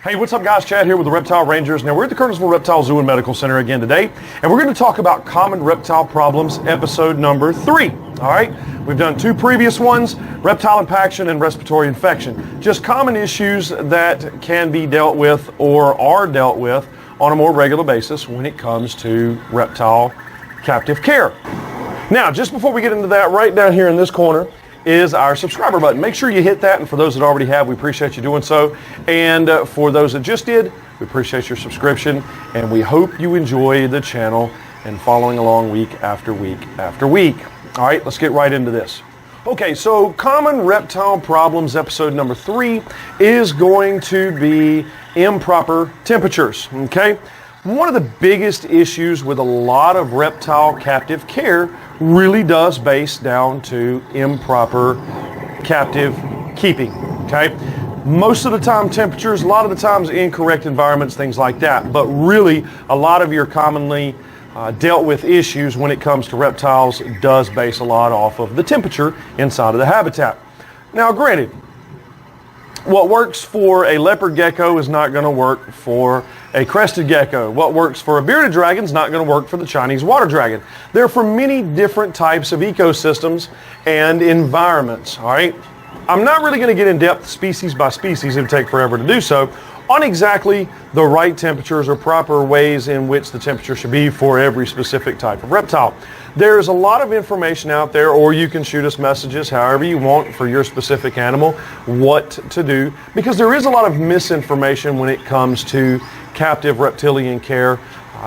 Hey, what's up guys? Chad here with the Reptile Rangers. Now we're at the Kernersville Reptile Zoo and Medical Center again today, and we're going to talk about common reptile problems, episode number 3. All right, we've done 2 previous ones, reptile impaction and respiratory infection. Just common issues that can be dealt with or are dealt with on a more regular basis when it comes to reptile captive care. Now, just before we get into that, right down here in this corner is our subscriber button. Make sure you hit that, and for those that already have, we appreciate you doing so. And for those that just did, we appreciate your subscription, and we hope you enjoy the channel and following along week after week after week. All right, let's get right into this. Okay, so common reptile problems, episode number 3 is going to be improper temperatures, okay? One of the biggest issues with a lot of reptile captive care really does base down to improper captive keeping, okay? Most of the time temperatures, a lot of the times incorrect environments, things like that, but really a lot of your commonly dealt with issues when it comes to reptiles does base a lot off of the temperature inside of the habitat. Now granted, what works for a leopard gecko is not going to work for a crested gecko. What works for a bearded dragon is not going to work for the Chinese water dragon. They're for many different types of ecosystems and environments, all right? I'm not really going to get in depth species by species, it would take forever to do so, on exactly the right temperatures or proper ways in which the temperature should be for every specific type of reptile. There's a lot of information out there, or you can shoot us messages however you want for your specific animal, what to do, because there is a lot of misinformation when it comes to captive reptilian care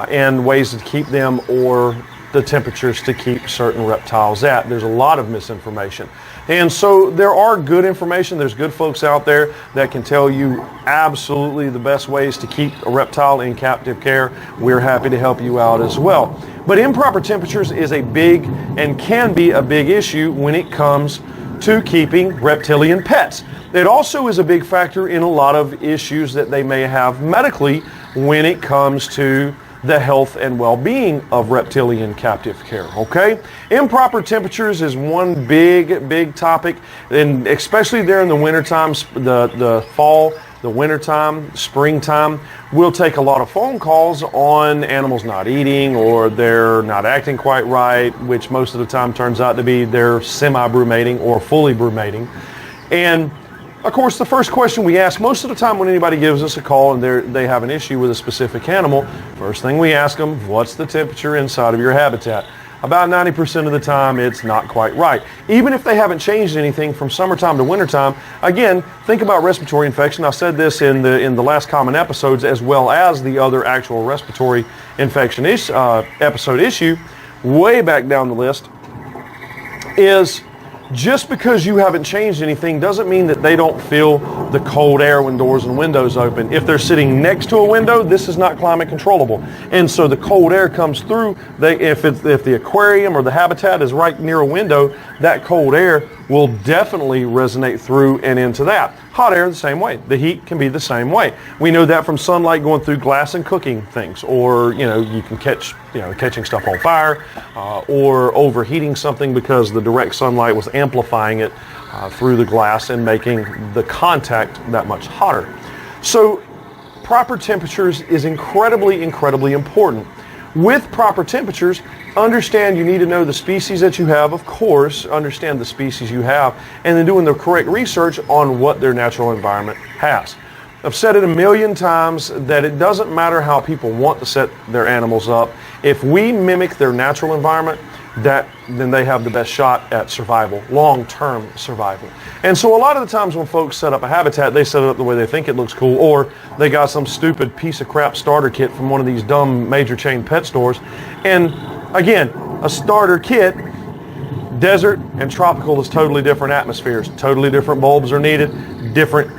and ways to keep them or the temperatures to keep certain reptiles at. There's a lot of misinformation. And so there are good information. There's good folks out there that can tell you absolutely the best ways to keep a reptile in captive care. We're happy to help you out as well. But improper temperatures is a big and can be a big issue when it comes to keeping reptilian pets. It also is a big factor in a lot of issues that they may have medically when it comes to the health and well-being of reptilian captive care, okay? Improper temperatures is one big topic, and especially there in the wintertime, the fall, the wintertime, springtime, we'll take a lot of phone calls on animals not eating or they're not acting quite right, which most of the time turns out to be they're semi-brumating or fully brumating. And of course, the first question we ask most of the time when anybody gives us a call and they have an issue with a specific animal, first thing we ask them, what's the temperature inside of your habitat? About 90% of the time, it's not quite right. Even if they haven't changed anything from summertime to wintertime, again, think about respiratory infection. I said this in the last common episodes as well as the other actual respiratory infection episode issue, way back down the list, is just because you haven't changed anything doesn't mean that they don't feel the cold air when doors and windows open. If they're sitting next to a window, this is not climate controllable. And so the cold air comes through. If the aquarium or the habitat is right near a window, that cold air will definitely resonate through and into that. Hot air the same way. The heat can be the same way. We know that from sunlight going through glass and cooking things, or you can catch catching stuff on fire, or overheating something because the direct sunlight was amplifying it through the glass and making the contact that much hotter. So proper temperatures is incredibly important. With proper temperatures, understand you need to know the species that you have, of course, understand the species you have, and then doing the correct research on what their natural environment has. I've said it a million times that it doesn't matter how people want to set their animals up. If we mimic their natural environment, then they have the best shot at survival, long-term survival. And so a lot of the times when folks set up a habitat, they set it up the way they think it looks cool, or they got some stupid piece of crap starter kit from one of these dumb major chain pet stores. And again, a starter kit, desert and tropical is totally different atmospheres, totally different bulbs are needed, different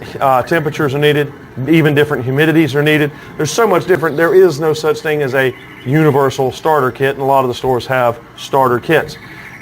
temperatures are needed, even different humidities are needed. There's so much different. There is no such thing as a universal starter kit, and a lot of the stores have starter kits,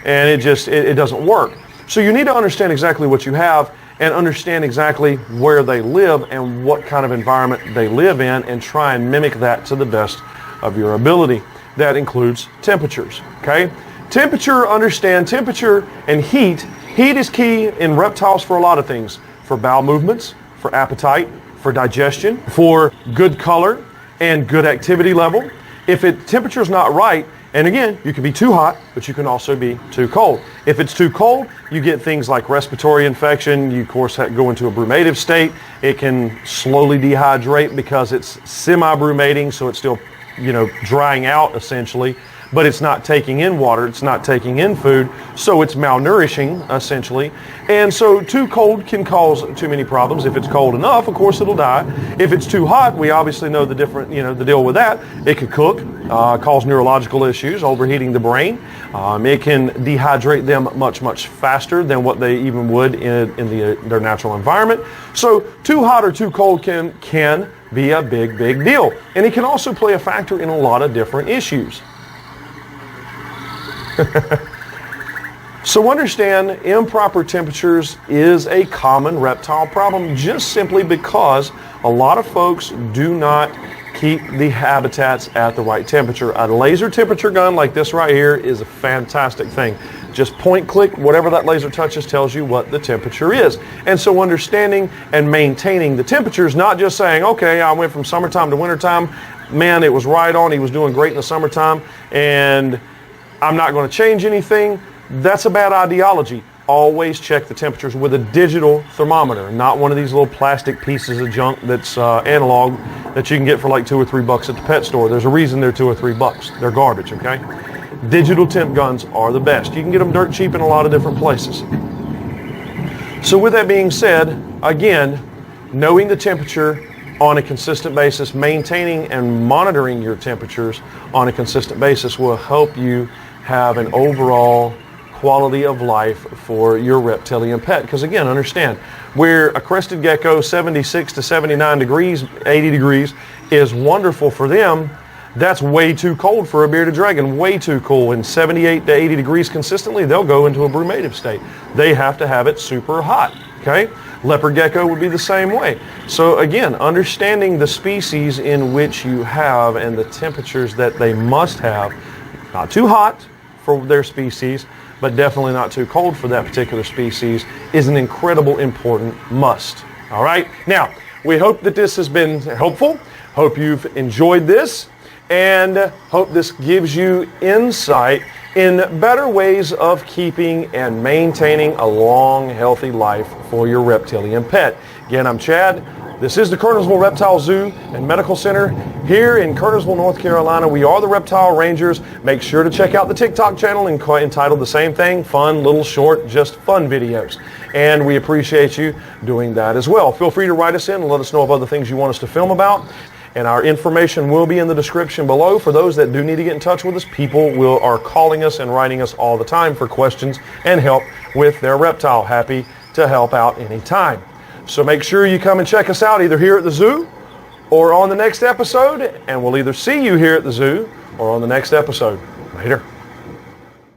and it doesn't work. So you need to understand exactly what you have and understand exactly where they live and what kind of environment they live in, and try and mimic that to the best of your ability. That includes temperatures, okay? Understand temperature and heat. Heat is key in reptiles for a lot of things, for bowel movements, for appetite, for digestion, for good color, and good activity level. If temperature is not right, and again, you can be too hot, but you can also be too cold. If it's too cold, you get things like respiratory infection. You, of course, go into a brumative state. It can slowly dehydrate because it's semi-brumating, so it's still, drying out essentially. But it's not taking in water, it's not taking in food, so it's malnourishing essentially. And so too cold can cause too many problems. If it's cold enough, of course it'll die. If it's too hot, we obviously know the deal with that. It could cook, cause neurological issues, overheating the brain. It can dehydrate them much, much faster than what they even would in their natural environment. So too hot or too cold can be a big, big deal. And it can also play a factor in a lot of different issues. So understand, improper temperatures is a common reptile problem just simply because a lot of folks do not keep the habitats at the right temperature. A laser temperature gun like this right here is a fantastic thing. Just point click, whatever that laser touches tells you what the temperature is. And so understanding and maintaining the temperature is not just saying, okay, I went from summertime to wintertime, man, it was right on, he was doing great in the summertime, and I'm not going to change anything. That's a bad ideology. Always check the temperatures with a digital thermometer, not one of these little plastic pieces of junk that's analog that you can get for like $2 or $3 at the pet store. There's a reason they're $2 or $3. They're garbage, okay? Digital temp guns are the best. You can get them dirt cheap in a lot of different places. So with that being said, again, knowing the temperature on a consistent basis, maintaining and monitoring your temperatures on a consistent basis will help you have an overall quality of life for your reptilian pet. Because again, understand, where a crested gecko 76 to 79 degrees, 80 degrees is wonderful for them, that's way too cold for a bearded dragon, way too cool. In 78 to 80 degrees consistently, they'll go into a brumative state. They have to have it super hot, okay? Leopard gecko would be the same way. So again, understanding the species in which you have and the temperatures that they must have, not too hot for their species, but definitely not too cold for that particular species, is an incredible important must. All right? Now, we hope that this has been helpful. Hope you've enjoyed this, and hope this gives you insight in better ways of keeping and maintaining a long, healthy life for your reptilian pet. Again, I'm Chad. This is the Kernersville Reptile Zoo and Medical Center here in Kernersville, North Carolina. We are the Reptile Rangers. Make sure to check out the TikTok channel entitled the same thing, fun, little short, just fun videos. And we appreciate you doing that as well. Feel free to write us in and let us know of other things you want us to film about. And our information will be in the description below. For those that do need to get in touch with us, people are calling us and writing us all the time for questions and help with their reptile. Happy to help out anytime. So make sure you come and check us out either here at the zoo or on the next episode, and we'll either see you here at the zoo or on the next episode. Later.